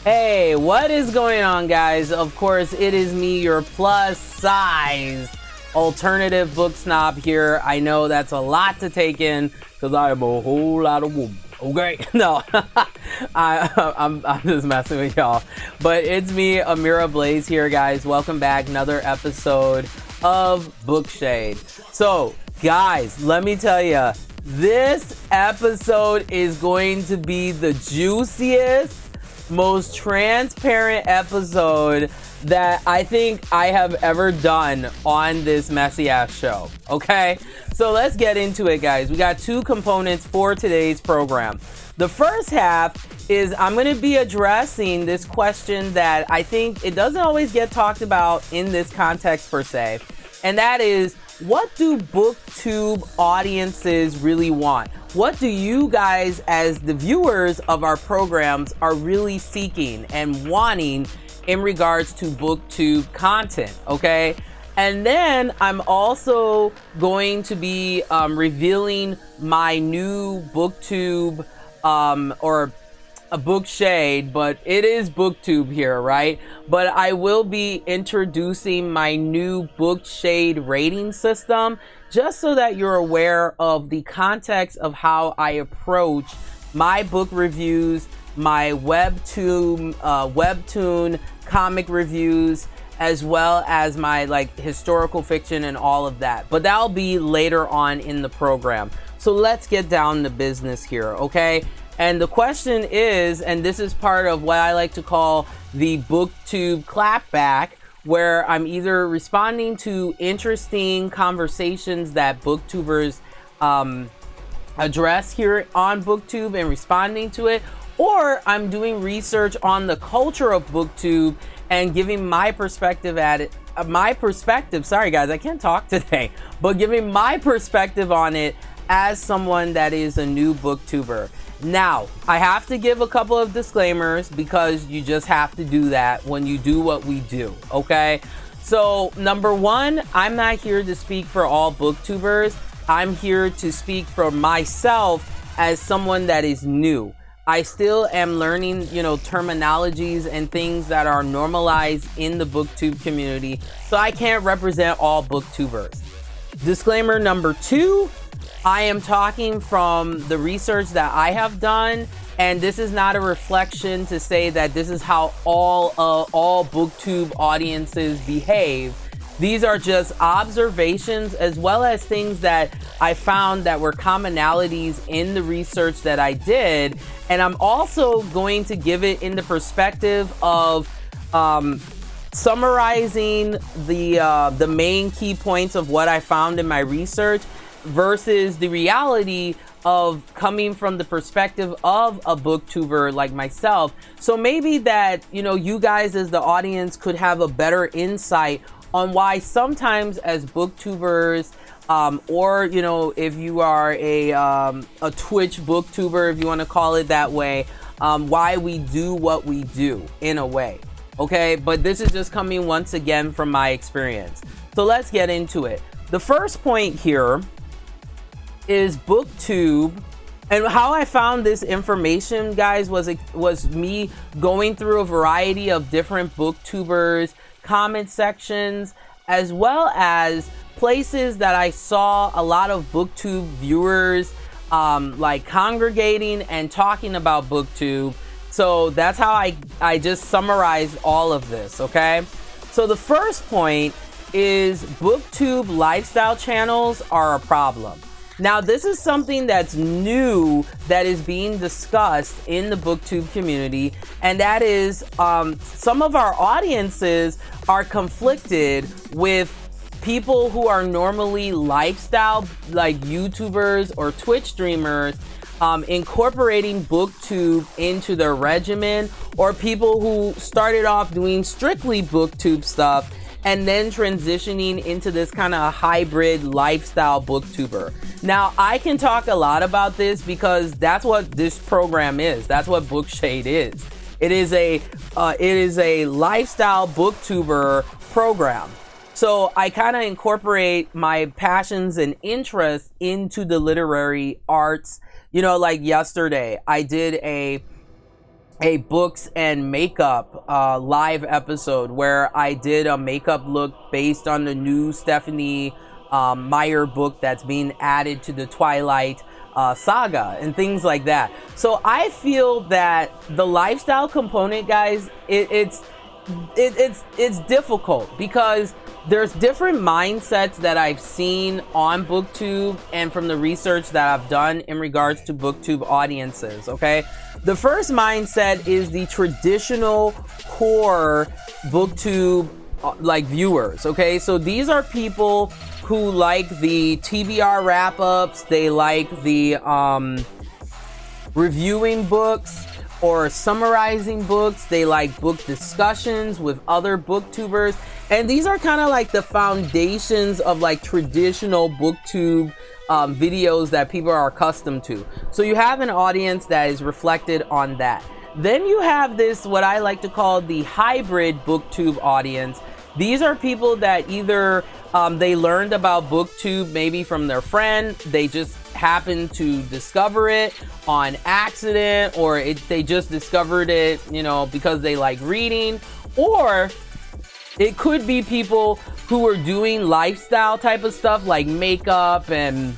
Hey, what is going on, guys? Of course, it is me, your plus size alternative book snob here. I know that's a lot to take in because I am a whole lot of woman. Okay, no, I'm just messing with y'all. But it's me, Amira Blaze here, guys. Welcome back, another episode of Book Shade. So, guys, let me tell you, this episode is going to be the juiciest, most transparent episode that I think I have ever done on this messy ass show. Okay, so let's get into it, guys. We got two components for today's program. The first half is I'm going to be addressing this question that I think it doesn't always get talked about in this context per se, and that is, what do BookTube audiences really want? What do you guys, as the viewers of our programs, are really seeking and wanting in regards to BookTube content, okay? And then I'm also going to be revealing my new BookTube or a Book Shade, but it is BookTube here, right? But I will be introducing my new Book Shade rating system, just so that you're aware of the context of how I approach my book reviews, my webtoon comic reviews, as well as my historical fiction and all of that. But that'll be later on in the program. So let's get down to business here, okay? And the question is, and this is part of what I like to call the BookTube clapback, where I'm either responding to interesting conversations that booktubers address here on BookTube and responding to it, or I'm doing research on the culture of BookTube and giving my perspective at it. Sorry guys, I can't talk today, but giving my perspective on it as someone that is a new booktuber. Now, I have to give a couple of disclaimers because you just have to do that when you do what we do, okay? So, number one, I'm not here to speak for all booktubers. I'm here to speak for myself as someone that is new. I still am learning, terminologies and things that are normalized in the booktube community, so I can't represent all booktubers. Disclaimer number two, I am talking from the research that I have done, and this is not a reflection to say that this is how all booktube audiences behave. These are just observations as well as things that I found that were commonalities in the research that I did, and I'm also going to give it in the perspective of summarizing the main key points of what I found in my research versus the reality of coming from the perspective of a booktuber like myself. So maybe that, you guys as the audience could have a better insight on why sometimes as booktubers, or, if you are a Twitch booktuber, if you want to call it that way, why we do what we do in a way. Okay, but this is just coming once again from my experience. So let's get into it. The first point here is BookTube, and how I found this information, guys, was me going through a variety of different booktubers comment sections, as well as places that I saw a lot of BookTube viewers congregating and talking about BookTube. So that's how I just summarized all of this, okay? So the first point is BookTube lifestyle channels are a problem. Now, this is something that's new that is being discussed in the BookTube community, and that is some of our audiences are conflicted with people who are normally lifestyle, like YouTubers or Twitch streamers, incorporating BookTube into their regimen, or people who started off doing strictly BookTube stuff and then transitioning into this kind of hybrid lifestyle booktuber. Now, I can talk a lot about this because that's what this program is. That's what Book Shade is. It is a lifestyle booktuber program. So I kind of incorporate my passions and interests into the literary arts. Like yesterday, I did a a books and makeup live episode where I did a makeup look based on the new Stephanie Meyer book that's being added to the Twilight saga and things like that. So I feel that the lifestyle component, guys, it's difficult because there's different mindsets that I've seen on BookTube and from the research that I've done in regards to BookTube audiences, okay? The first mindset is the traditional core BookTube like viewers, okay? So these are people who like the TBR wrap-ups, they like the reviewing books or summarizing books, they like book discussions with other booktubers, and these are kind of like the foundations of like traditional BookTube videos that people are accustomed to. So you have an audience that is reflected on that. Then you have this, what I like to call the hybrid BookTube audience. These are people that either they learned about BookTube maybe from their friend, they just happened to discover it on accident, or they just discovered it, you know, because they like reading, or it could be people who are doing lifestyle type of stuff like makeup and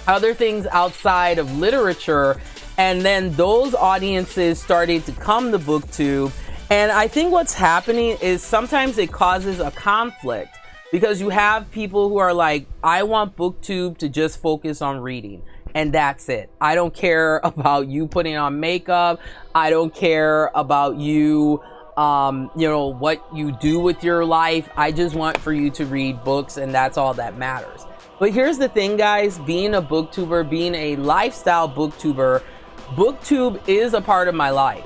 other things outside of literature, and then those audiences started to come to BookTube. And I think what's happening is sometimes it causes a conflict because you have people who are like, I want BookTube to just focus on reading and that's it. I don't care about you putting on makeup. I don't care about you, you know, what you do with your life. I just want for you to read books and that's all that matters. But here's the thing, guys, being a booktuber, being a lifestyle booktuber, BookTube is a part of my life.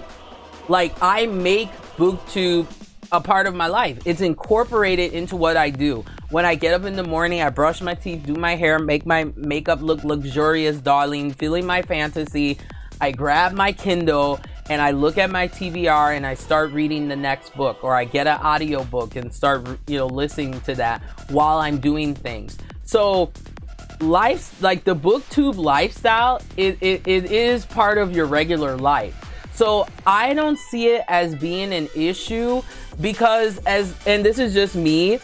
Like, I make BookTube a part of my life. It's incorporated into what I do. When I get up in the morning, I brush my teeth, do my hair, make my makeup look luxurious, darling, feeling my fantasy. I grab my Kindle and I look at my TBR and I start reading the next book, or I get an audio book and start, you know, listening to that while I'm doing things. So life, like the BookTube lifestyle, it is part of your regular life. So I don't see it as being an issue because and this is just me,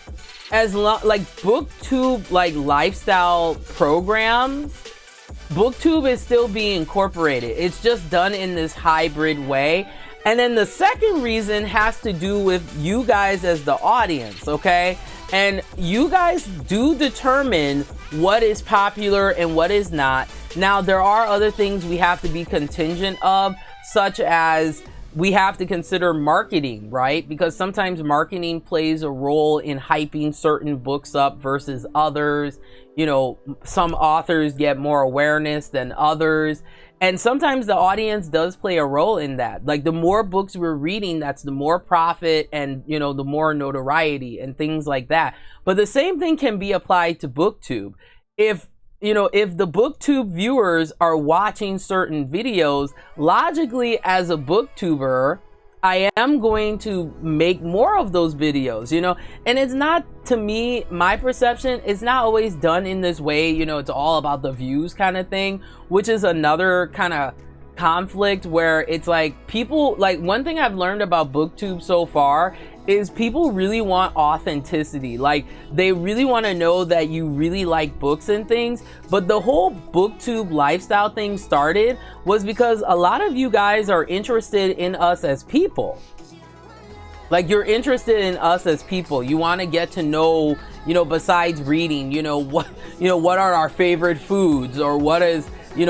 like BookTube, like lifestyle programs, BookTube is still being incorporated. It's just done in this hybrid way. And then the second reason has to do with you guys as the audience, okay? And you guys do determine what is popular and what is not. Now, there are other things we have to be contingent of, such as we have to consider marketing, right? Because sometimes marketing plays a role in hyping certain books up versus others. You know, some authors get more awareness than others. And sometimes the audience does play a role in that. Like, the more books we're reading, that's the more profit and, you know, the more notoriety and things like that. But the same thing can be applied to BookTube. If the BookTube viewers are watching certain videos, logically as a BookTuber, I am going to make more of those videos, you know? And it's not, to me, my perception, it's not always done in this way, you know, it's all about the views kind of thing, which is another kind of conflict where it's like people, like one thing I've learned about BookTube so far is people really want authenticity. Like, they really want to know that you really like books and things. But the whole BookTube lifestyle thing started was because a lot of you guys are interested in us as people. Like, you're interested in us as people. You want to get to know, you know, besides reading, what are our favorite foods, or what is, do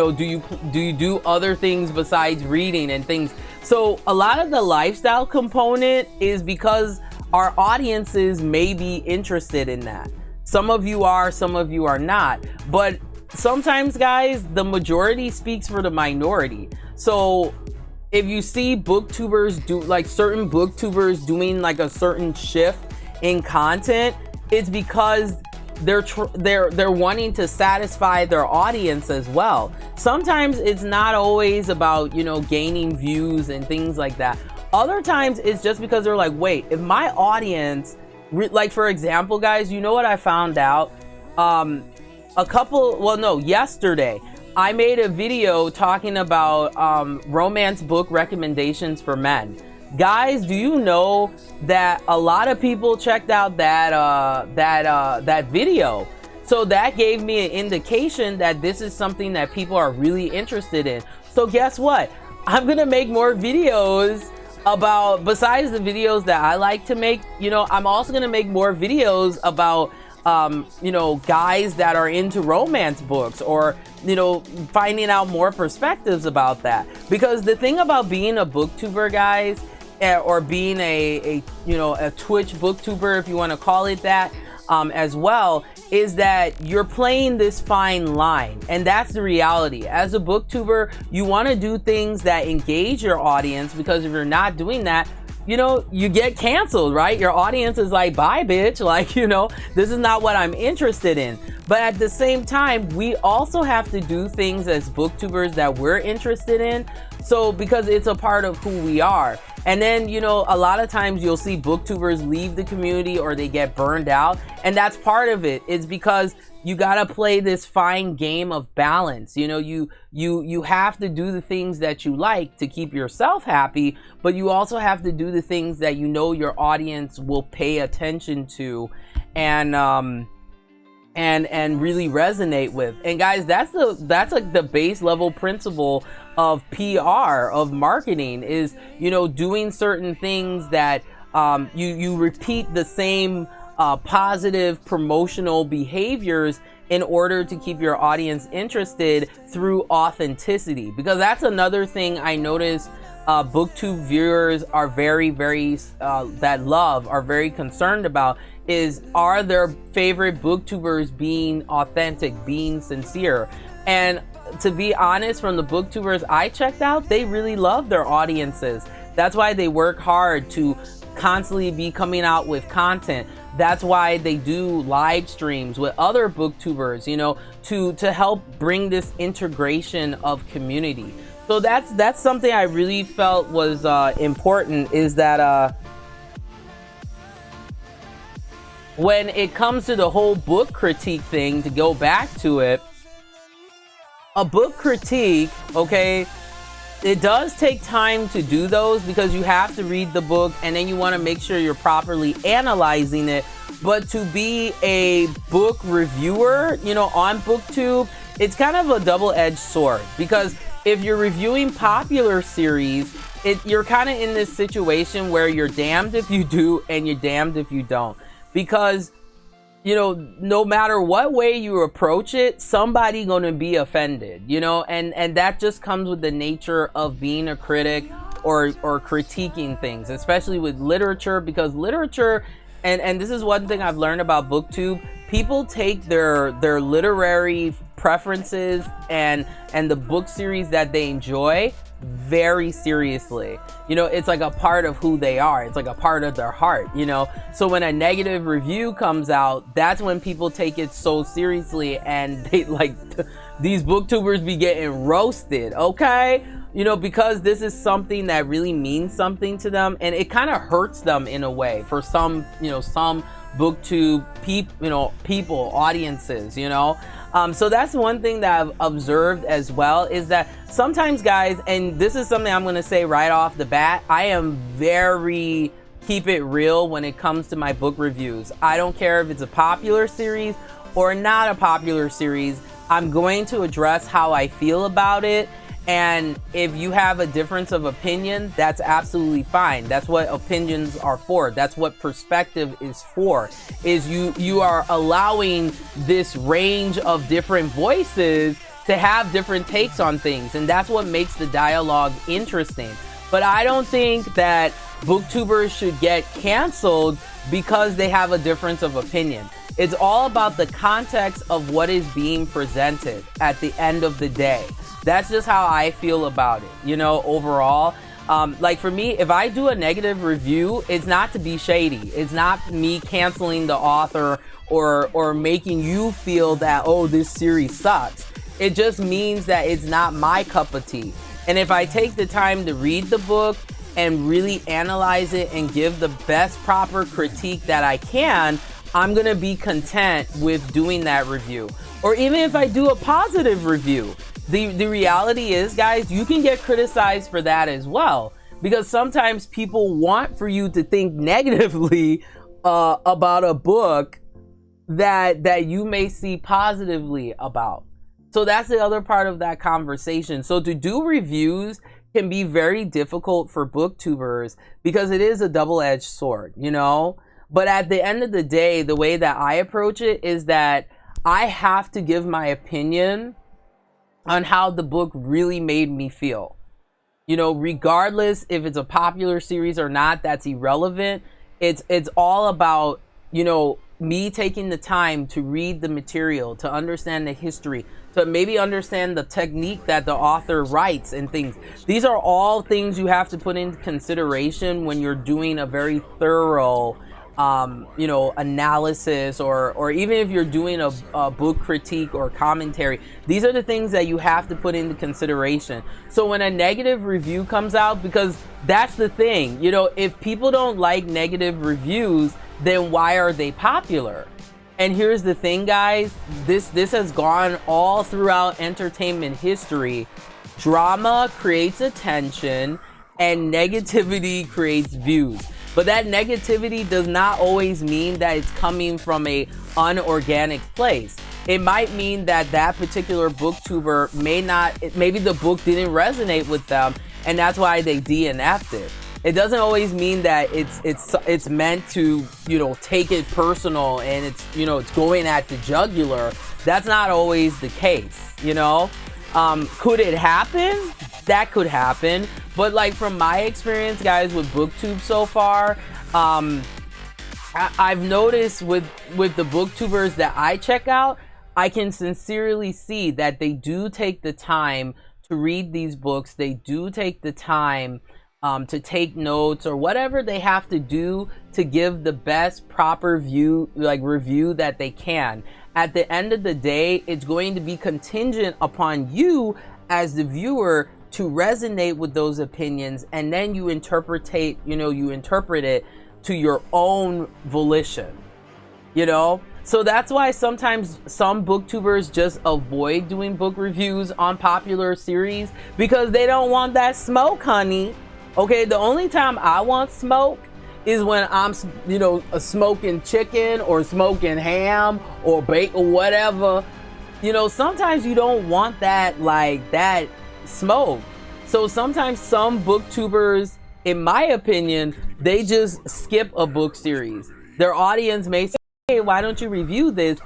you do other things besides reading and things. So a lot of the lifestyle component is because our audiences may be interested in that. Some of you are, some of you are not. But sometimes, guys, the majority speaks for the minority. So if you see booktubers do, like certain booktubers doing like a certain shift in content, it's because they're wanting to satisfy their audience as well. Sometimes it's not always about, gaining views and things like that. Other times it's just because they're like, wait, if my audience, like for example, guys, you know what I found out? Yesterday, I made a video talking about romance book recommendations for men. Guys, do you know that a lot of people checked out that video? So that gave me an indication that this is something that people are really interested in. So guess what? I'm gonna make more videos about, besides the videos that I like to make, you know, I'm also gonna make more videos about you know, guys that are into romance books, or, you know, finding out more perspectives about that. Because the thing about being a booktuber, guys, or being a you know, a Twitch booktuber, if you want to call it that, as well, is that you're playing this fine line. And that's the reality. As a booktuber, you want to do things that engage your audience, because if you're not doing that, you know, you get canceled, right? Your audience is like, bye, bitch. Like, you know, this is not what I'm interested in. But at the same time, we also have to do things as booktubers that we're interested in. So, because it's a part of who we are. And then, you know, a lot of times you'll see booktubers leave the community, or they get burned out. And that's part of it. It's because you got to play this fine game of balance. You know, you have to do the things that you like to keep yourself happy, but you also have to do the things that you know your audience will pay attention to and really resonate with. And guys, that's like the base level principle of PR, of marketing, is, you know, doing certain things that you repeat the same positive promotional behaviors in order to keep your audience interested through authenticity. Because that's another thing I notice BookTube viewers are very are very concerned about, is, are their favorite booktubers being authentic, being sincere? And to be honest, from the booktubers I checked out, they really love their audiences. That's why they work hard to constantly be coming out with content. That's why they do live streams with other booktubers, you know, to help bring this integration of community. So that's something I really felt was important, is that when it comes to the whole book critique thing, to go back to it, a book critique, okay, it does take time to do those, because you have to read the book and then you want to make sure you're properly analyzing it. But to be a book reviewer, you know, on BookTube, it's kind of a double-edged sword, because if you're reviewing popular series, you're kind of in this situation where you're damned if you do and you're damned if you don't. Because, you know, no matter what way you approach it, somebody gonna be offended, you know, and that just comes with the nature of being a critic or critiquing things, especially with literature. Because literature, and this is one thing I've learned about BookTube, people take their literary preferences and the book series that they enjoy very seriously. You know, it's like a part of who they are. It's like a part of their heart, you know. So when a negative review comes out, that's when people take it so seriously, and they like these booktubers be getting roasted, okay? You know, because this is something that really means something to them, and it kind of hurts them in a way for some, you know, some BookTube people, audiences, you know. So that's one thing that I've observed as well, is that sometimes, guys, and this is something I'm going to say right off the bat, I am very keep it real when it comes to my book reviews. I don't care if it's a popular series or not a popular series. I'm going to address how I feel about it. And if you have a difference of opinion, that's absolutely fine. That's what opinions are for. That's what perspective is for. Is you are allowing this range of different voices to have different takes on things. And that's what makes the dialogue interesting. But I don't think that booktubers should get canceled because they have a difference of opinion. It's all about the context of what is being presented at the end of the day. That's just how I feel about it, you know, overall. Like for me, if I do a negative review, it's not to be shady. It's not me canceling the author or making you feel that, oh, this series sucks. It just means that it's not my cup of tea. And if I take the time to read the book and really analyze it and give the best proper critique that I can, I'm gonna be content with doing that review. Or even if I do a positive review, the reality is, guys, you can get criticized for that as well, because sometimes people want for you to think negatively about a book that you may see positively about. So that's the other part of that conversation. So to do reviews can be very difficult for booktubers because it is a double-edged sword, you know? But at the end of the day, the way that I approach it is that I have to give my opinion on how the book really made me feel. You know, regardless if it's a popular series or not, that's irrelevant. It's all about, you know, me taking the time to read the material, to understand the history, to maybe understand the technique that the author writes and things. These are all things you have to put into consideration when you're doing a very thorough you know, analysis, or even if you're doing a book critique or commentary. These are the things that you have to put into consideration. So when a negative review comes out, because that's the thing, you know, if people don't like negative reviews, then why are they popular? And here's the thing, guys, this has gone all throughout entertainment history. Drama creates attention and negativity creates views. But that negativity does not always mean that it's coming from a unorganic place. It might mean that that particular booktuber maybe the book didn't resonate with them, and that's why they DNF'd it. It doesn't always mean that it's meant to, you know, take it personal and it's, you know, it's going at the jugular. That's not always the case, you know? Could it happen? That could happen. But like from my experience, guys, with BookTube so far, I've noticed with the booktubers that I check out, I can sincerely see that they do take the time to read these books. They do take the time to take notes or whatever they have to do to give the best proper review that they can. At the end of the day, it's going to be contingent upon you as the viewer to resonate with those opinions, and then you interpret it to your own volition, you know? So that's why sometimes some booktubers just avoid doing book reviews on popular series, because they don't want that smoke, honey. Okay, the only time I want smoke is when I'm, you know, smoking chicken or smoking ham or bake or whatever. You know, sometimes you don't want that, like, that smoke. So sometimes some booktubers, in my opinion, they just skip a book series. Their audience may say, hey, why don't you review this?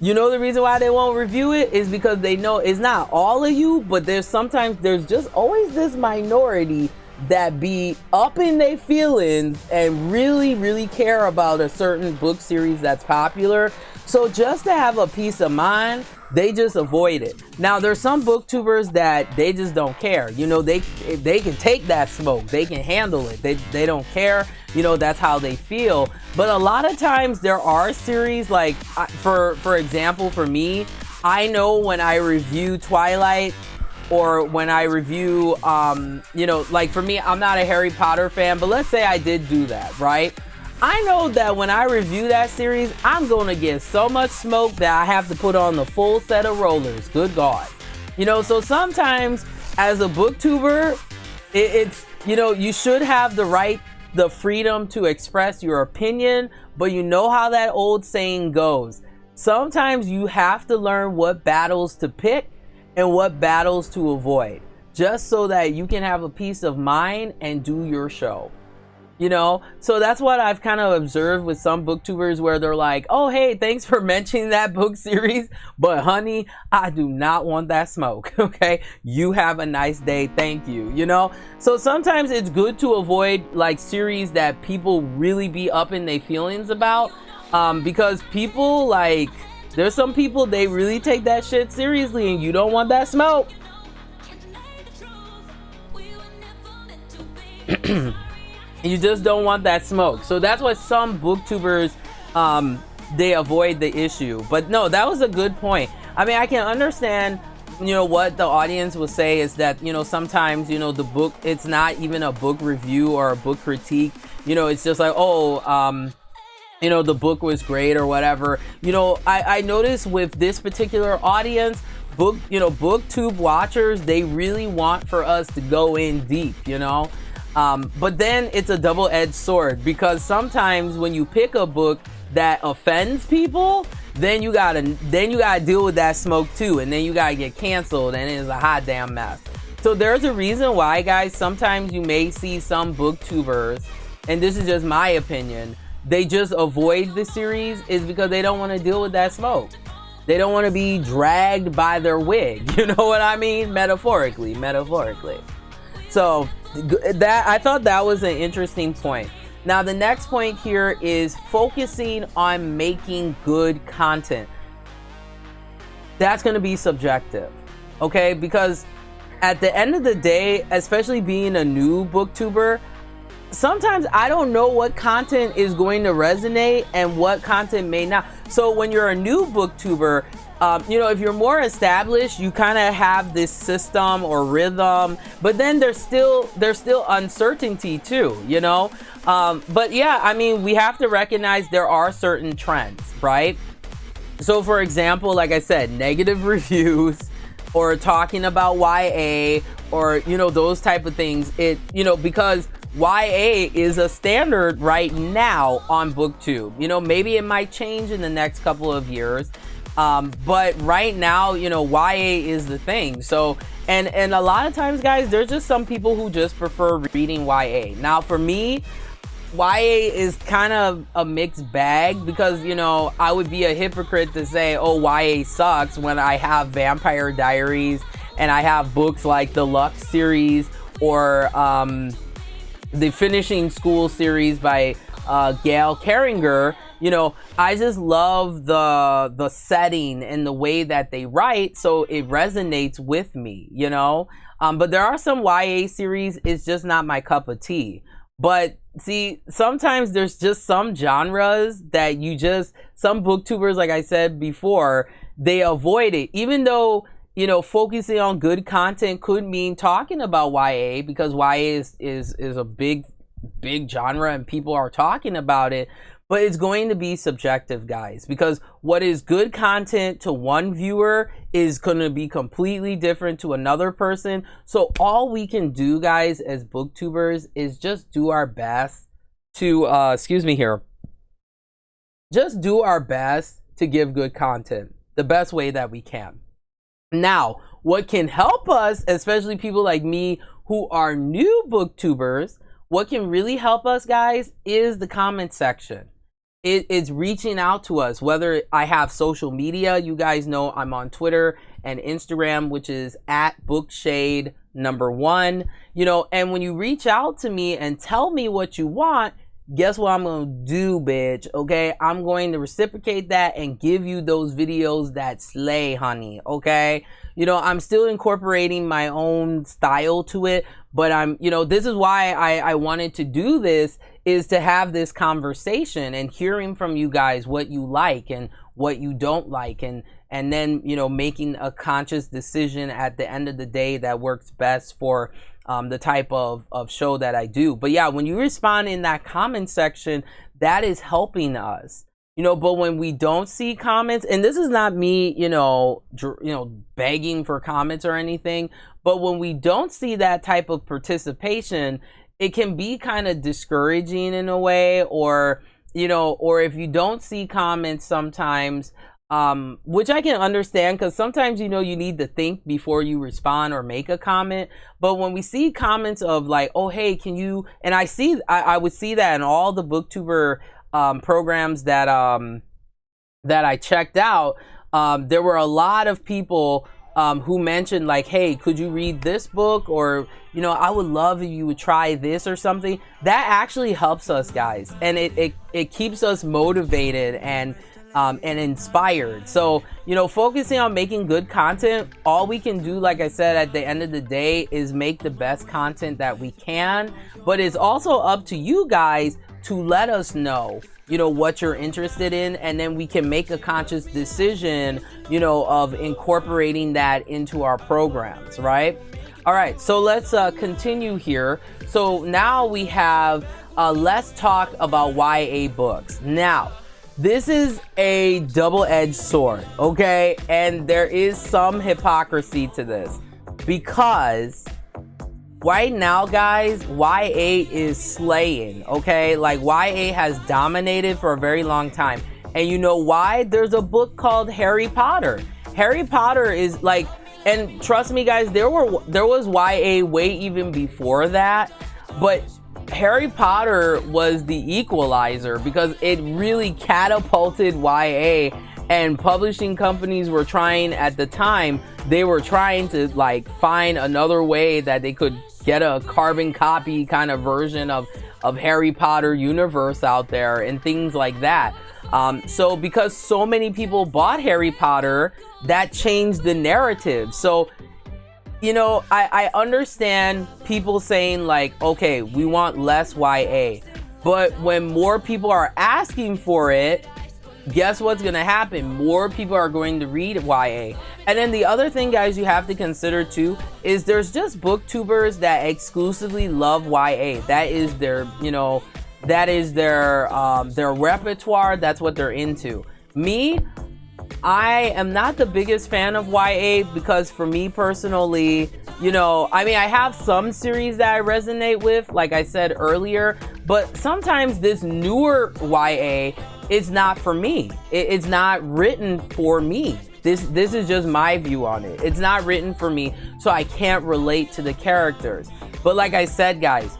You know, the reason why they won't review it is because they know it's not all of you, but there's just always this minority that be up in their feelings and really, really care about a certain book series that's popular. So just to have a peace of mind, they just avoid it. Now, there's some booktubers that they just don't care. You know, they can take that smoke. They can handle it. They don't care. You know, that's how they feel. But a lot of times there are series like, for example, for me, I know when I review Twilight, or when I review, you know, like for me, I'm not a Harry Potter fan, but let's say I did do that, right? I know that when I review that series, I'm gonna get so much smoke that I have to put on the full set of rollers. Good God. You know, so sometimes as a booktuber, it's, you know, you should have the freedom to express your opinion, but you know how that old saying goes. Sometimes you have to learn what battles to pick and what battles to avoid, just so that you can have a peace of mind and do your show, you know? So that's what I've kind of observed with some booktubers, where they're like, oh, hey, thanks for mentioning that book series, but honey, I do not want that smoke. Okay, you have a nice day, thank you, you know? So sometimes it's good to avoid like series that people really be up in their feelings about, because people, like, there's some people, they really take that shit seriously, and you don't want that smoke. You just don't want that smoke. So that's why some booktubers, they avoid the issue. But no, that was a good point. I mean, I can understand, you know, what the audience will say is that, you know, sometimes, you know, the book, it's not even a book review or a book critique. You know, it's just like, oh, the book was great or whatever. I noticed with this particular audience, BookTube watchers, they really want for us to go in deep, but then it's a double-edged sword, because sometimes when you pick a book that offends people, then you gotta deal with that smoke too, and then you gotta get canceled, and it's a hot damn mess. So there's a reason why, guys, sometimes you may see some booktubers, and this is just my opinion, they just avoid the series, is because they don't want to deal with that smoke. They don't want to be dragged by their wig. You know what I mean? Metaphorically. So I thought that was an interesting point. Now, the next point here is focusing on making good content. That's going to be subjective, okay? Because at the end of the day, especially being a new booktuber, sometimes I don't know what content is going to resonate and what content may not. So when you're a new booktuber, if you're more established, you kind of have this system or rhythm, but then there's still uncertainty too, but yeah, I mean, we have to recognize there are certain trends, right? So for example, like I said, negative reviews or talking about YA or, those type of things, because YA is a standard right now on BookTube. Maybe it might change in the next couple of years. But right now, YA is the thing. So, and a lot of times, guys, there's just some people who just prefer reading YA. Now, for me, YA is kind of a mixed bag, because, I would be a hypocrite to say, oh, YA sucks, when I have Vampire Diaries and I have books like the Lux series or, the Finishing School series by Gail Carringer. I just love the setting and the way that they write, so it resonates with me, but there are some YA series, it's just not my cup of tea. But see, sometimes there's just some genres that some booktubers, like I said before, they avoid it, even though focusing on good content could mean talking about YA, because YA is a big genre and people are talking about it. But it's going to be subjective, guys, because what is good content to one viewer is going to be completely different to another person. So all we can do, guys, as booktubers is just do our best to, just do our best to give good content the best way that we can. Now, what can help us, especially people like me who are new booktubers, what can really help us, guys, is the comment section. It's reaching out to us, whether I have social media. You guys know I'm on Twitter and Instagram, which is @bookshade1. And when you reach out to me and tell me what you want, guess what I'm going to do, bitch? Okay, I'm going to reciprocate that and give you those videos that slay, honey. Okay, I'm still incorporating my own style to it, but this is why I wanted to do this, is to have this conversation and hearing from you guys what you like and what you don't like, and then making a conscious decision at the end of the day that works best for the type of show that I do. But yeah, when you respond in that comment section, that is helping us. But when we don't see comments, and this is not me, begging for comments or anything, but when we don't see that type of participation, it can be kind of discouraging in a way, or if you don't see comments sometimes, which I can understand, because sometimes, you need to think before you respond or make a comment. But when we see comments of like, oh, hey, can you, and I would see that in all the booktuber programs that I checked out, there were a lot of people who mentioned like, hey, could you read this book, or I would love if you would try this or something. That actually helps us, guys, and it keeps us motivated and inspired. So focusing on making good content, all we can do, like I said, at the end of the day, is make the best content that we can. But it's also up to you guys to let us know what you're interested in, and then we can make a conscious decision of incorporating that into our programs, right? All right, so let's continue here. So now we have let's talk about YA books. Now, this is a double-edged sword, okay? And there is some hypocrisy to this, because right now, guys, YA is slaying, okay? Like, YA has dominated for a very long time. And you know why? There's a book called Harry Potter. Harry Potter is like, and trust me, guys, there was YA way even before that, but Harry Potter was the equalizer because it really catapulted YA, and publishing companies were trying at the time, they were trying to like find another way that they could get a carbon copy kind of version of Harry Potter universe out there and things like that. So because so many people bought Harry Potter, that changed the narrative. So, you know, I understand people saying like, okay, we want less YA, but when more people are asking for it, guess what's going to happen? More people are going to read YA. And then the other thing, guys, you have to consider too, is there's just booktubers that exclusively love YA. That is their, you know, that is their repertoire. That's what they're into. Me, I am not the biggest fan of YA because for me personally, you know, I mean, I have some series that I resonate with, like I said earlier, but sometimes this newer YA is not for me. It's not written for me. This is just my view on it. It's not written for me, so I can't relate to the characters. But like I said, guys,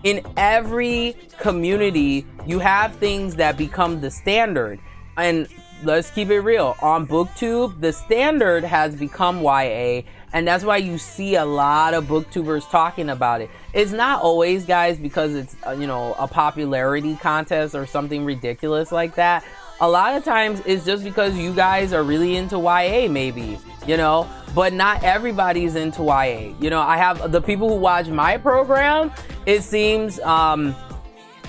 in every community, you have things that become the standard. And let's keep it real. On BookTube, the standard has become YA, and that's why you see a lot of booktubers talking about it. It's not always, guys, because it's, you know, a popularity contest or something ridiculous like that. A lot of times it's just because you guys are really into YA, maybe, you know, but not everybody's into YA. You know, I have the people who watch my program, it seems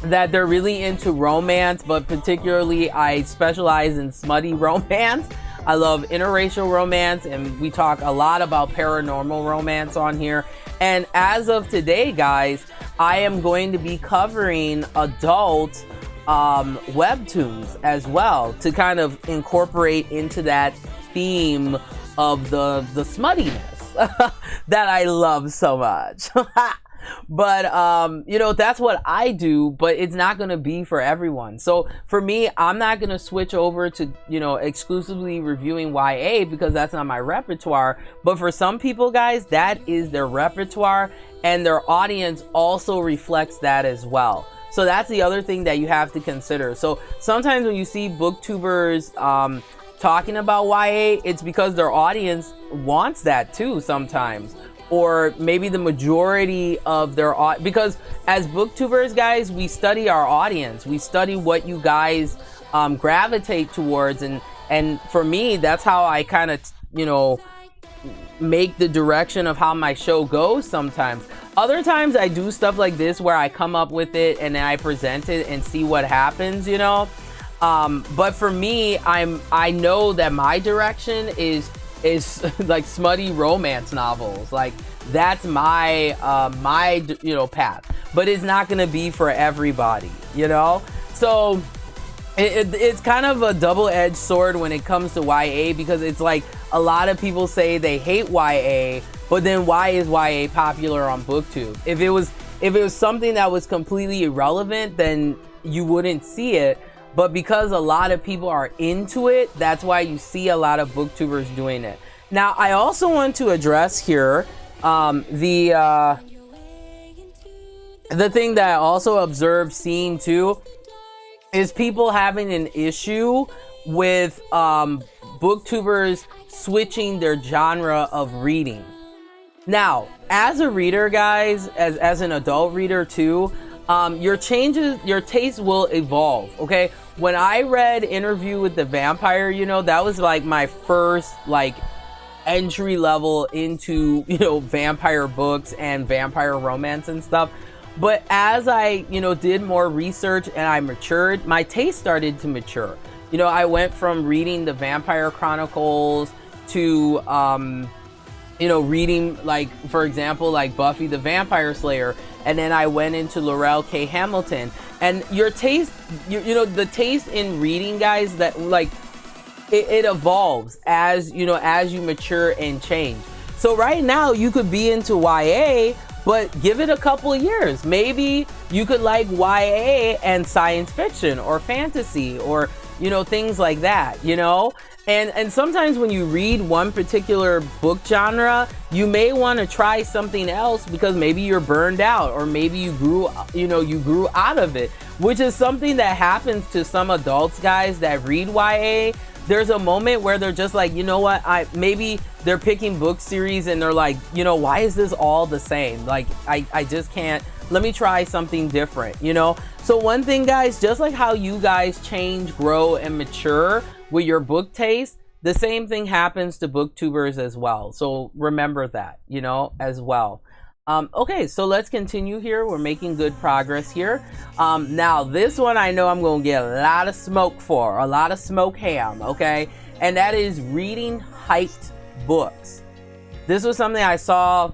that they're really into romance, but particularly I specialize in smutty romance. I love interracial romance, and we talk a lot about paranormal romance on here. And as of today, guys, I am going to be covering adult webtoons as well, to kind of incorporate into that theme of the smuttiness that I love so much. But you know, that's what I do, but it's not going to be for everyone. So for me, I'm not going to switch over to, you know, exclusively reviewing YA because that's not my repertoire. But for some people, guys, that is their repertoire, and their audience also reflects that as well. So that's the other thing that you have to consider. So sometimes when you see booktubers talking about YA, it's because their audience wants that too sometimes. Or maybe the majority of their audience, because as booktubers, guys, we study our audience. We study what you guys gravitate towards. And for me, that's how I kind of, you know, make the direction of how my show goes sometimes. Other times I do stuff like this where I come up with it and then I present it and see what happens, you know. But for me, I know that my direction is like smutty romance novels. Like that's my my, you know, path. But it's not gonna be for everybody, you know. So it's kind of a double-edged sword when it comes to YA, because it's like a lot of people say they hate YA, but then why is YA popular on BookTube? If it was something that was completely irrelevant, then you wouldn't see it. But because a lot of people are into it, that's why you see a lot of booktubers doing it. Now, I also want to address here the thing that I also observed seeing too is people having an issue with booktubers switching their genre of reading. Now, as a reader, guys, as an adult reader too, your taste will evolve, okay? When I read Interview with the Vampire, you know, that was like my first like entry level into, you know, vampire books and vampire romance and stuff. But as I, you know, did more research and I matured, my taste started to mature. You know, I went from reading the Vampire Chronicles to reading, like, for example, like Buffy the Vampire Slayer, and then I went into Laurel K. Hamilton. And your taste, the taste in reading, guys, that, like, it evolves as you mature and change. So right now you could be into YA, but give it a couple of years. Maybe you could like YA and science fiction or fantasy or things like that, and sometimes when you read one particular book genre, you may want to try something else because maybe you're burned out, or maybe you grew out of it, which is something that happens to some adults, guys, that read YA. There's a moment where they're just like, maybe they're picking book series and they're like, why is this all the same? Like, I just can't. Let me try something different, So one thing, guys, just like how you guys change, grow, and mature with your book taste, the same thing happens to booktubers as well. So remember that, as well. Okay, so let's continue here. We're making good progress here. Now, this one I know I'm going to get a lot of smoke for, a lot of smoke ham, okay? And that is reading hyped books. This was something I saw,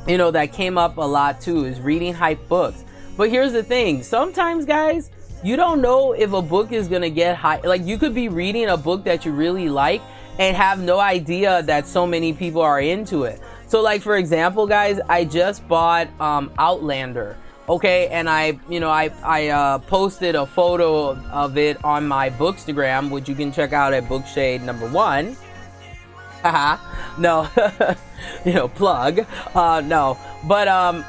that came up a lot too, is reading hyped books. But here's the thing. Sometimes, guys, you don't know if a book is going to get hyped. Like, you could be reading a book that you really like and have no idea that so many people are into it. So, like, for example, guys, I just bought Outlander, okay, and I posted a photo of it on my Bookstagram, which you can check out at Bookshade #1. Haha, no, plug, no. But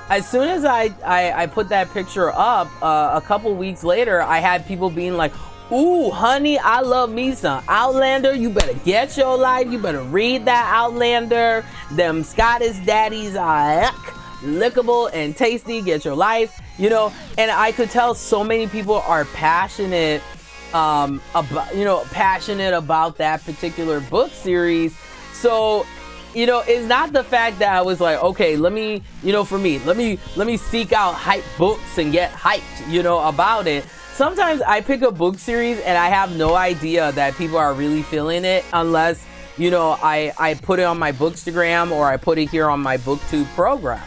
as soon as I put that picture up, a couple weeks later, I had people being like, ooh, honey, I love me some Outlander. You better get your life. You better read that Outlander. Them Scottish daddies are lickable and tasty. Get your life, And I could tell so many people are passionate, passionate about that particular book series. So, it's not the fact that I was like, okay, let me, for me, let me seek out hype books and get hyped, about it. Sometimes I pick a book series and I have no idea that people are really feeling it unless, I put it on my Bookstagram or I put it here on my BookTube program,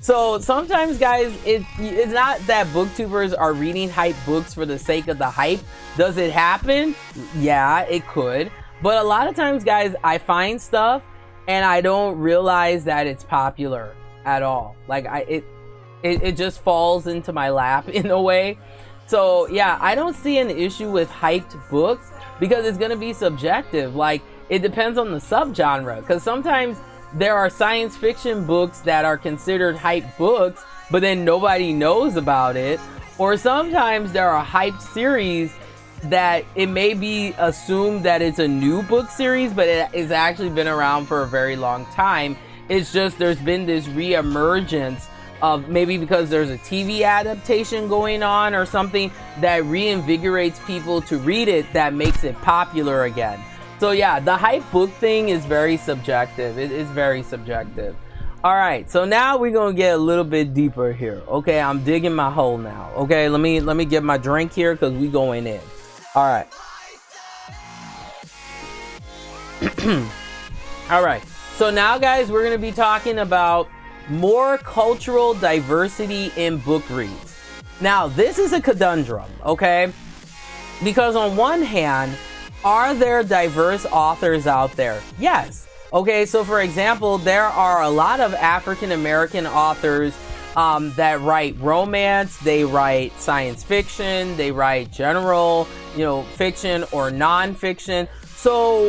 So sometimes, guys, it's not that booktubers are reading hype books for the sake of the hype. Does it happen? Yeah, it could. But a lot of times, guys, I find stuff and I don't realize that it's popular at all. Like, it just falls into my lap in a way. So yeah, I don't see an issue with hyped books because it's going to be subjective. Like, it depends on the subgenre, because sometimes there are science fiction books that are considered hyped books, but then nobody knows about it. Or sometimes there are hyped series that it may be assumed that it's a new book series, but it has actually been around for a very long time. It's just there's been this re-emergence of, maybe because there's a TV adaptation going on or something that reinvigorates people to read it, that makes it popular again. So yeah, the hype book thing is very subjective. It is very subjective. All right, so now we're gonna get a little bit deeper here. Okay, I'm digging my hole now. Okay, let me get my drink here because we going in. All right. All right. So now, guys, we're gonna be talking about more cultural diversity in book reads. Now, this is a conundrum, okay? Because on one hand, are there diverse authors out there? Yes. Okay, so for example, there are a lot of African American authors that write romance, they write science fiction, they write general, fiction or non-fiction. So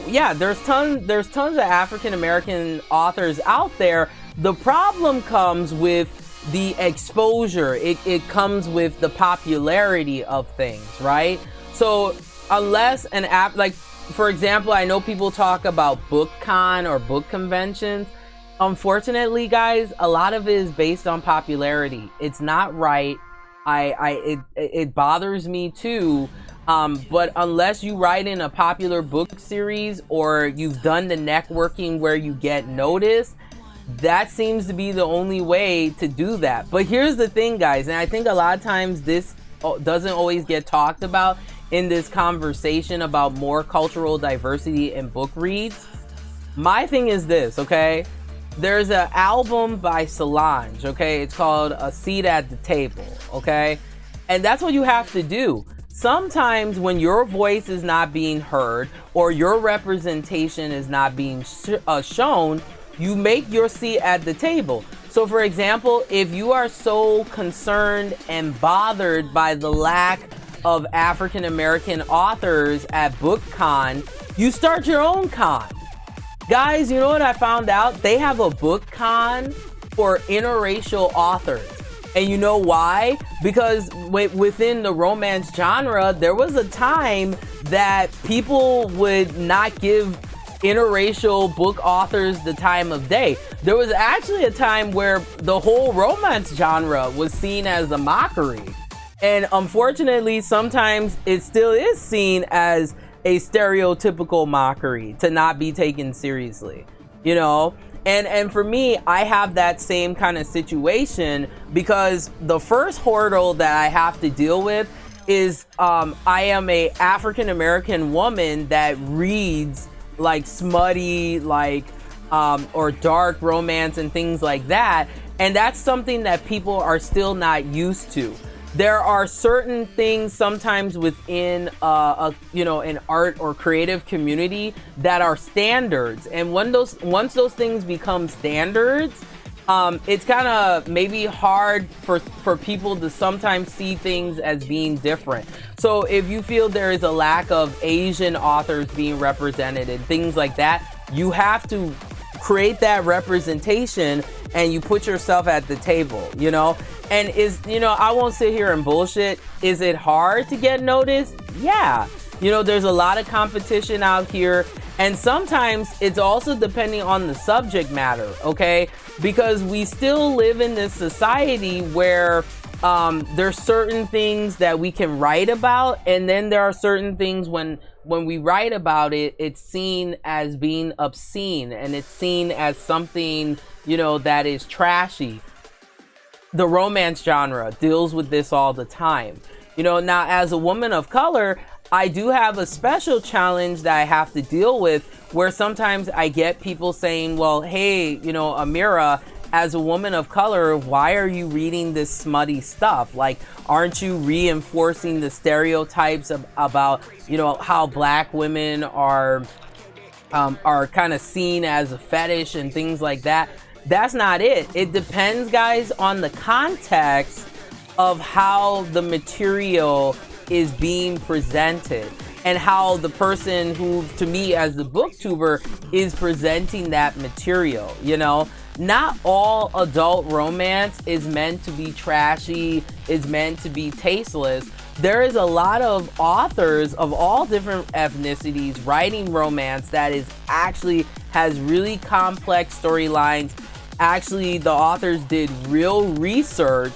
yeah, there's tons of African American authors out there. The problem comes with the exposure. It comes with the popularity of things, right? So unless an app, like, for example, I know people talk about BookCon or book conventions. Unfortunately, guys, a lot of it is based on popularity. It's not right. It bothers me too. But unless you write in a popular book series or you've done the networking where you get noticed, that seems to be the only way to do that. But here's the thing, guys, and I think a lot of times this doesn't always get talked about in this conversation about more cultural diversity in book reads. My thing is this, okay? There's an album by Solange, okay? It's called A Seat at the Table, okay? And that's what you have to do. Sometimes when your voice is not being heard or your representation is not being shown, you make your seat at the table. So for example, if you are so concerned and bothered by the lack of African American authors at BookCon, you start your own con. Guys, you know what I found out? They have a BookCon for interracial authors. And you know why? Because within the romance genre, there was a time that people would not give interracial book authors the time of day. There was actually a time where the whole romance genre was seen as a mockery. And unfortunately, sometimes it still is seen as a stereotypical mockery to not be taken seriously, you know? And for me, I have that same kind of situation because the first hurdle that I have to deal with is I am a African American woman that reads like smutty, like or dark romance and things like that, and that's something that people are still not used to. There are certain things sometimes within an art or creative community that are standards, and once those things become standards, it's kind of maybe hard for people to sometimes see things as being different. So if you feel there is a lack of Asian authors being represented and things like that, you have to create that representation and you put yourself at the table, you know? And I won't sit here and bullshit. Is it hard to get noticed? Yeah. There's a lot of competition out here. And sometimes it's also depending on the subject matter, okay? Because we still live in this society where there's certain things that we can write about, and then there are certain things when we write about it, it's seen as being obscene, and it's seen as something, that is trashy. The romance genre deals with this all the time. Now as a woman of color, I do have a special challenge that I have to deal with where sometimes I get people saying, well, hey, Amira, as a woman of color, why are you reading this smutty stuff? Like, aren't you reinforcing the stereotypes about, how black women are kind of seen as a fetish and things like that? That's not it. It depends, guys, on the context of how the material is being presented and how the person who, to me as the booktuber, is presenting that material. Not all adult romance is meant to be trashy, is meant to be tasteless. There is a lot of authors of all different ethnicities writing romance that has really complex storylines. Actually, the authors did real research.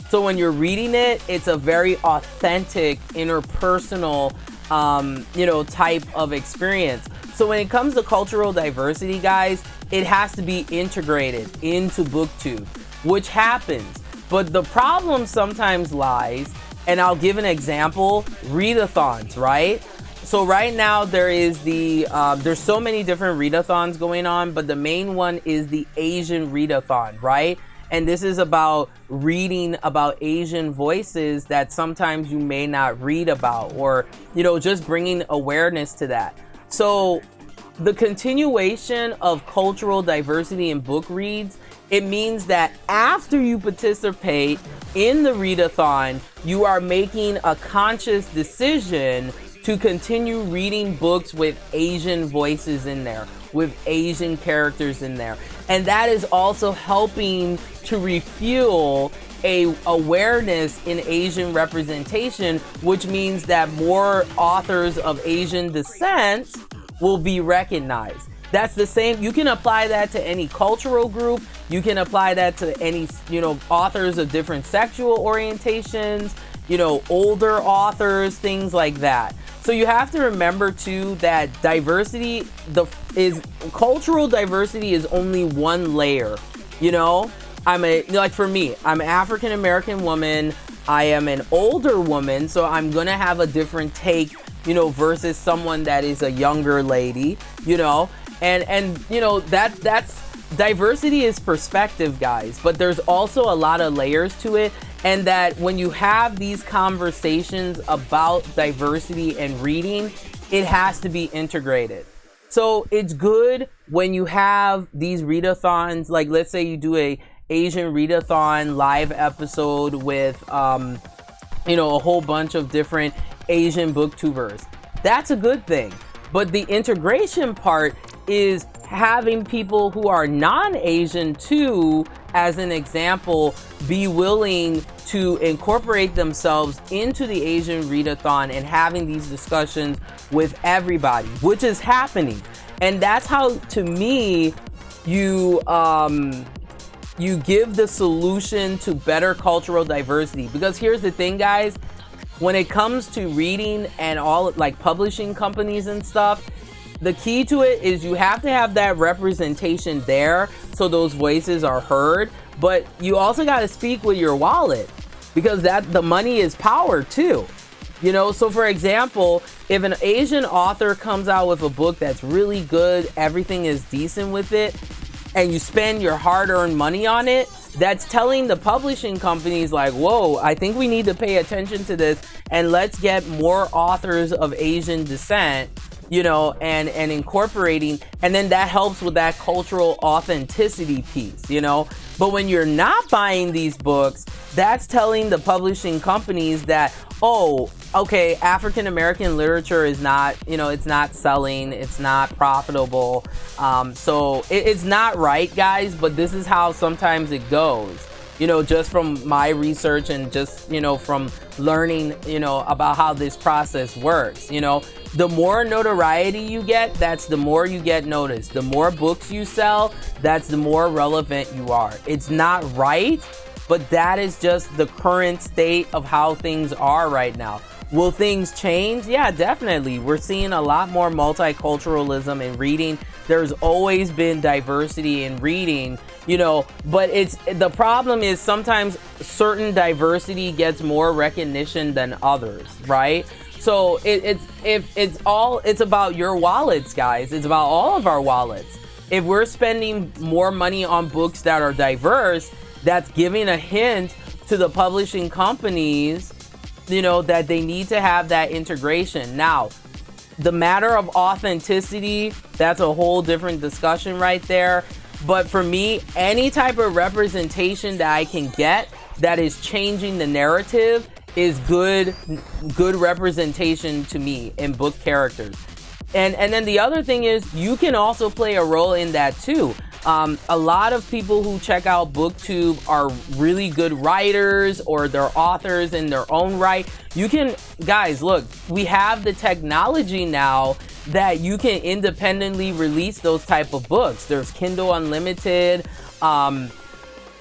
So when you're reading it, it's a very authentic, interpersonal, type of experience. So when it comes to cultural diversity, guys, it has to be integrated into BookTube, which happens. But the problem sometimes lies, and I'll give an example, readathons, right? So right now there is there's so many different readathons going on, but the main one is the Asian readathon, right? And this is about reading about Asian voices that sometimes you may not read about, or, just bringing awareness to that. So the continuation of cultural diversity in book reads, it means that after you participate in the readathon, you are making a conscious decision to continue reading books with Asian voices in there, with Asian characters in there. And that is also helping to refuel a awareness in Asian representation, which means that more authors of Asian descent will be recognized. That's the same. You can apply that to any cultural group. You can apply that to any, authors of different sexual orientations, older authors, things like that. So you have to remember too that cultural diversity is only one layer. For me, I'm an African American woman. I am an older woman, so I'm gonna have a different take, versus someone that is a younger lady, And you know, that's diversity is perspective, guys, but there's also a lot of layers to it. And that when you have these conversations about diversity and reading, it has to be integrated. So it's good when you have these readathons, like let's say you do a Asian readathon live episode with you know, a whole bunch of different Asian booktubers. That's a good thing. But the integration part is having people who are non-Asian too, as an example, be willing to incorporate themselves into the Asian readathon and having these discussions with everybody, which is happening. And that's how, to me, you give the solution to better cultural diversity. Because here's the thing, guys, when it comes to reading and all like publishing companies and stuff, the key to it is you have to have that representation there so those voices are heard, but you also got to speak with your wallet, because that the money is power too. You know, so for example, if an Asian author comes out with a book that's really good, everything is decent with it, and you spend your hard-earned money on it, that's telling the publishing companies like, whoa, I think we need to pay attention to this and let's get more authors of Asian descent, you know, and incorporating, and then that helps with that cultural authenticity piece, you know. But when you're not buying these books, that's telling the publishing companies that, oh, okay, African American literature is not, you know, it's not selling, it's not profitable, so it's not right, guys. But this is how sometimes it goes, you know, just from my research and just, you know, from learning, you know, about how this process works. You know, the more notoriety you get, that's the more you get noticed. The more books you sell, that's the more relevant you are. It's not right, but that is just the current state of how things are right now. Will things change? Yeah, definitely. We're seeing a lot more multiculturalism in reading. There's always been diversity in reading, you know, but the problem is sometimes certain diversity gets more recognition than others, right? So it's about your wallets, guys. It's about all of our wallets. If we're spending more money on books that are diverse, that's giving a hint to the publishing companies, you know, that they need to have that integration. Now, the matter of authenticity, that's a whole different discussion right there. But for me, any type of representation that I can get that is changing the narrative is good representation to me in book characters. And then the other thing is, you can also play a role in that too. A lot of people who check out BookTube are really good writers, or they're authors in their own right. You can, guys, look, we have the technology now that you can independently release those type of books. There's Kindle Unlimited.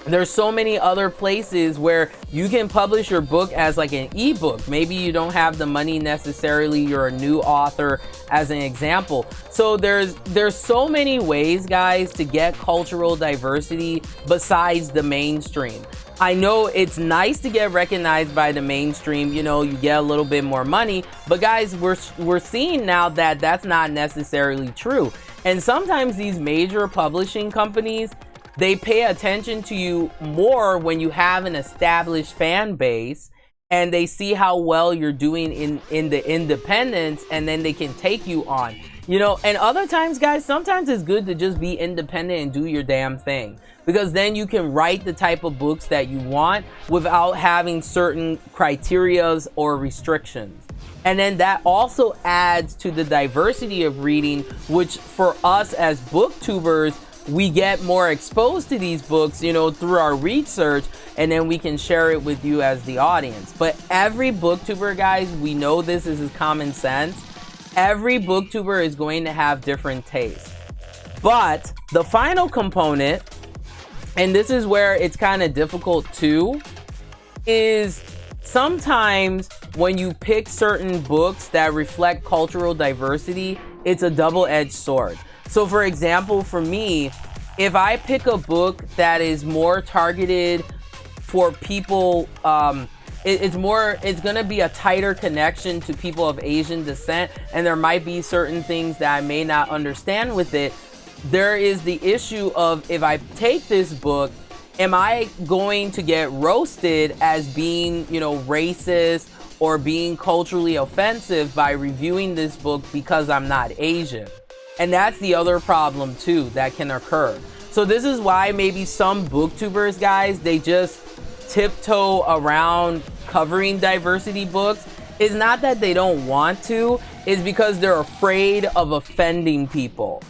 There's so many other places where you can publish your book as like an ebook. Maybe you don't have the money necessarily, you're a new author, as an example. So there's so many ways, guys, to get cultural diversity besides the mainstream. I know it's nice to get recognized by the mainstream, you know, you get a little bit more money, but guys, we're seeing now that that's not necessarily true. And sometimes these major publishing companies, they pay attention to you more when you have an established fan base and they see how well you're doing in the independents, and then they can take you on, you know. And other times, guys, sometimes it's good to just be independent and do your damn thing, because then you can write the type of books that you want without having certain criterias or restrictions. And then that also adds to the diversity of reading, which for us as booktubers, we get more exposed to these books, you know, through our research, and then we can share it with you as the audience. But every booktuber, guys, we know this is common sense. Every booktuber is going to have different tastes. But the final component, and this is where it's kind of difficult too, is sometimes when you pick certain books that reflect cultural diversity, it's a double-edged sword. So for example, for me, if I pick a book that is more targeted for people, it's going to be a tighter connection to people of Asian descent, and there might be certain things that I may not understand with it. there is the issue of, if I take this book, am I going to get roasted as being, you know, racist or being culturally offensive by reviewing this book because I'm not Asian? And that's the other problem too that can occur. So this is why maybe some booktubers, guys, they just tiptoe around covering diversity books. It's not that they don't want to, it's because they're afraid of offending people.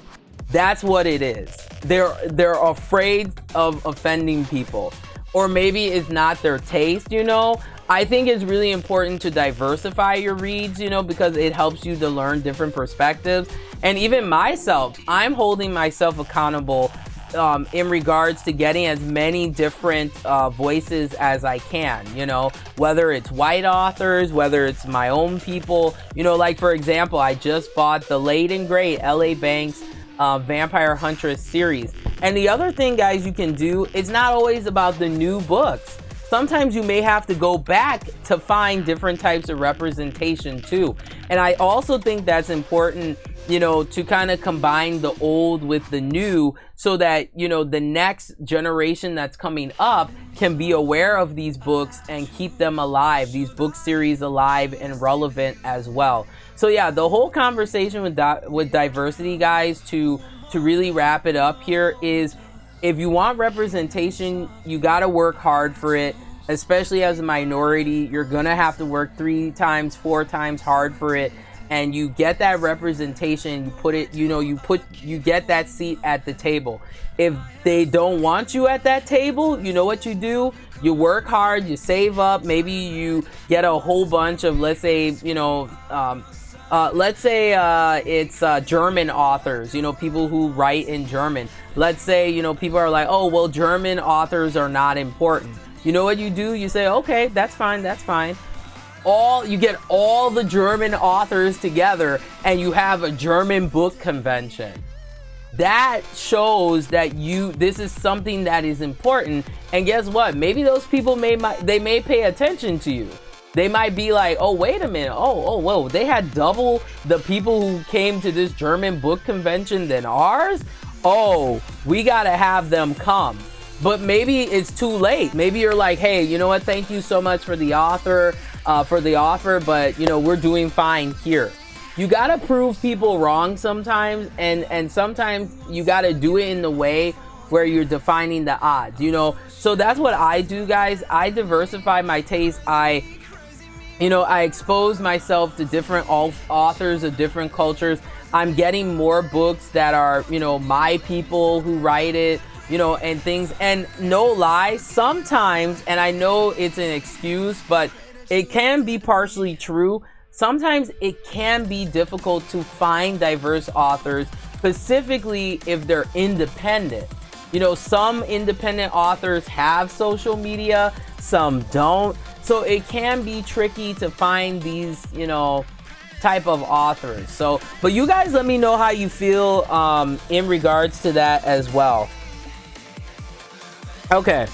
That's what it is. They're afraid of offending people. Or maybe it's not their taste, you know. I think it's really important to diversify your reads, you know, because it helps you to learn different perspectives. And even myself, I'm holding myself accountable in regards to getting as many different voices as I can, you know, whether it's white authors, whether it's my own people, you know, like for example, I just bought the late and great L.A. Banks Vampire Huntress series. And the other thing, guys, you can do, it's not always about the new books. Sometimes you may have to go back to find different types of representation too. And I also think that's important, you know, to kind of combine the old with the new so that, you know, the next generation that's coming up can be aware of these books and keep them alive, these book series alive and relevant as well. So yeah, the whole conversation with diversity, guys, to really wrap it up here is, if you want representation, you got to work hard for it. Especially as a minority, you're gonna have to work 3 times, 4 times hard for it, and you get that representation. You put it, you know, you get that seat at the table. If they don't want you at that table, you know what you do? You work hard, you save up. Maybe you get a whole bunch of, let's say, you know, it's German authors, you know, people who write in German. Let's say, you know, people are like, oh, well, German authors are not important. You know what you do? You say, okay, that's fine, that's fine. You get all the German authors together and you have a German book convention. That shows that this is something that is important. And guess what? Maybe those people may pay attention to you. They might be like, oh, wait a minute. Oh, whoa. They had double the people who came to this German book convention than ours. Oh, we got to have them come. But maybe it's too late. Maybe you're like, hey, you know what? Thank you so much for the offer, but you know, we're doing fine here. You got to prove people wrong sometimes. And sometimes you got to do it in the way where you're defining the odds, you know? So that's what I do, guys. I diversify my taste. I expose myself to different authors of different cultures. I'm getting more books that are, you know, my people who write it, you know, and things. And no lie, sometimes, and I know it's an excuse, but it can be partially true. Sometimes it can be difficult to find diverse authors, specifically if they're independent. You know, some independent authors have social media, some don't. So it can be tricky to find these, you know, type of authors. So, but you guys let me know how you feel in regards to that as well. Okay.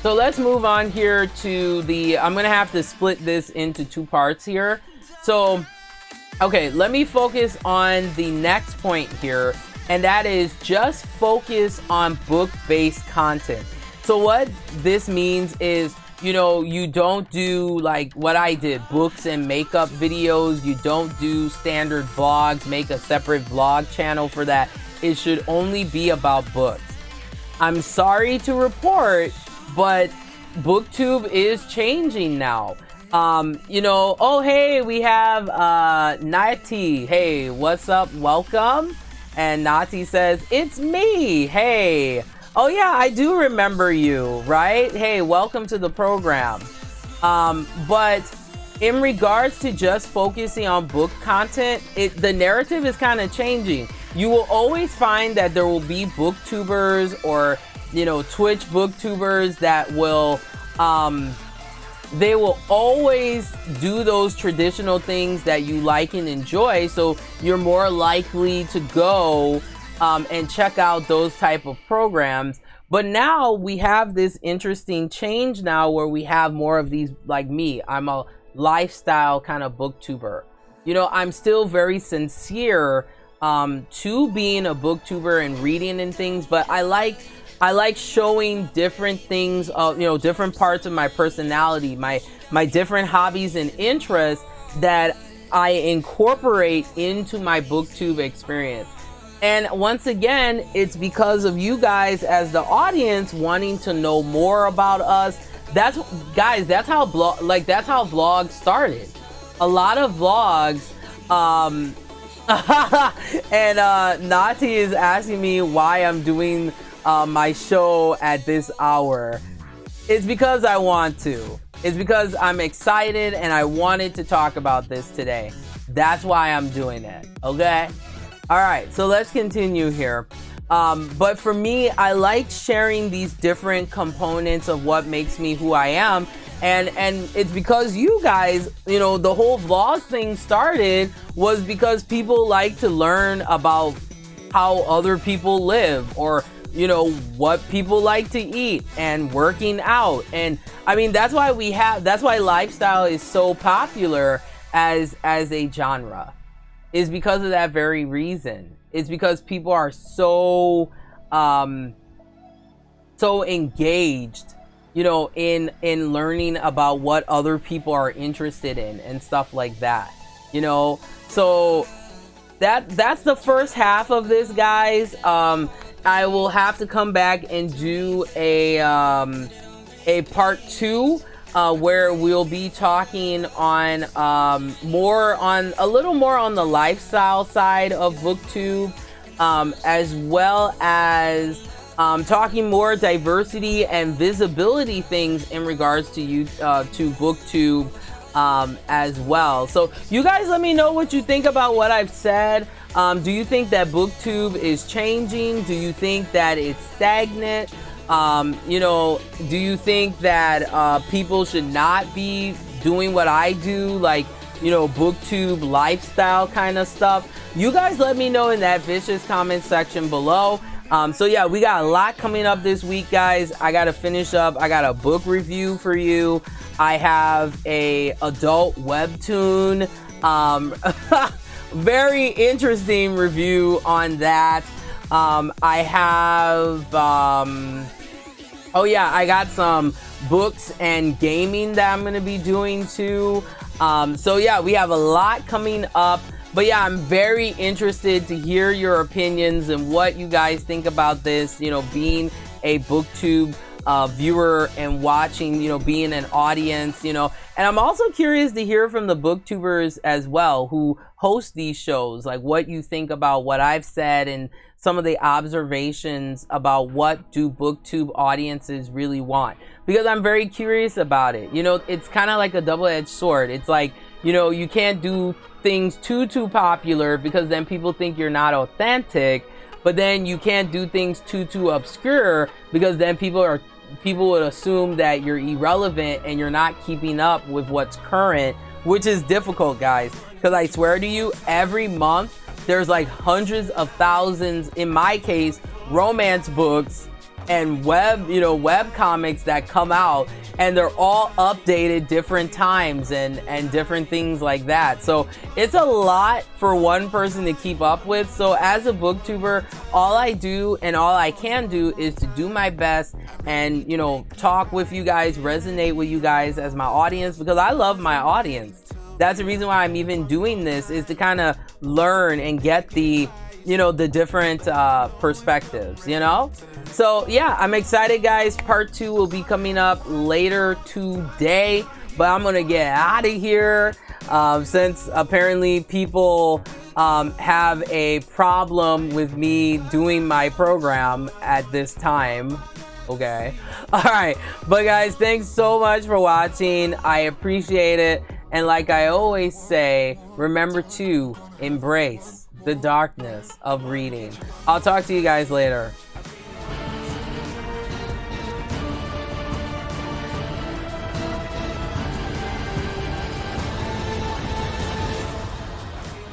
So let's move on here to I'm going to have to split this into 2 parts here. So, okay, let me focus on the next point here, and that is just focus on book-based content. So what this means is, you know, you don't do like what I did, books and makeup videos. You don't do standard vlogs, make a separate vlog channel for that. It should only be about books. I'm sorry to report, but BookTube is changing now. You know, oh, hey, we have Nati. Hey, what's up? Welcome. And Nati says, it's me. Hey. Oh, yeah, I do remember you, right? Hey, welcome to the program. But in regards to just focusing on book content, the narrative is kind of changing. You will always find that there will be booktubers or, you know, Twitch booktubers that will, they will always do those traditional things that you like and enjoy. So you're more likely to go and check out those type of programs. But now we have this interesting change now where we have more of these, like me. I'm a lifestyle kind of booktuber. You know, I'm still very sincere to being a booktuber and reading and things, but I like showing different things of, different parts of my personality, my different hobbies and interests that I incorporate into my BookTube experience. And once again, it's because of you guys as the audience wanting to know more about us. That's how vlogs started. A lot of vlogs, and Nati is asking me why I'm doing my show at this hour. It's because I want to. It's because I'm excited and I wanted to talk about this today. That's why I'm doing it, okay? All right, so let's continue here. But for me, I like sharing these different components of what makes me who I am. And it's because you guys, the whole vlog thing started was because people like to learn about how other people live, or what people like to eat and working out. And I mean, that's why lifestyle is so popular as a genre, is because of that very reason. It's because people are so engaged, in learning about what other people are interested in and stuff like that, so that's the first half of this, guys. I will have to come back and do a part 2 where we'll be talking on a little more on the lifestyle side of BookTube, as well as talking more diversity and visibility things in regards to BookTube as well. So you guys let me know what you think about what I've said. Do you think that BookTube is changing? Do you think that it's stagnant? Do you think that people should not be doing what I do, like, BookTube lifestyle kind of stuff? You guys let me know in that vicious comment section below. So yeah, we got a lot coming up this week, guys. I gotta finish up. I got a book review for you. I have a adult webtoon, very interesting review on that. I have, oh yeah, I got some books and gaming that I'm gonna be doing too. So yeah, we have a lot coming up. But yeah, I'm very interested to hear your opinions and what you guys think about this, being a BookTube viewer and watching, being an audience, and I'm also curious to hear from the booktubers as well who host these shows, like what you think about what I've said and some of the observations about what do BookTube audiences really want, because I'm very curious about it. It's kind of like a double-edged sword. It's like, you can't do things too popular because then people think you're not authentic, but then you can't do things too obscure because then people would assume that you're irrelevant and you're not keeping up with what's current, which is difficult, guys, because I swear to you, every month there's like hundreds of thousands, in my case, romance books and web comics that come out, and they're all updated different times and different things like that. So it's a lot for one person to keep up with. So as a booktuber, all I do and all I can do is to do my best and talk with you guys, resonate with you guys as my audience, because I love my audience. That's the reason why I'm even doing this, is to kind of learn and get the different perspectives, So yeah, I'm excited, guys. Part 2 will be coming up later today, but I'm gonna get out of here since apparently people have a problem with me doing my program at this time. Okay. All right. But guys, thanks so much for watching. I appreciate it. And like I always say, remember to embrace the darkness of reading. I'll talk to you guys later.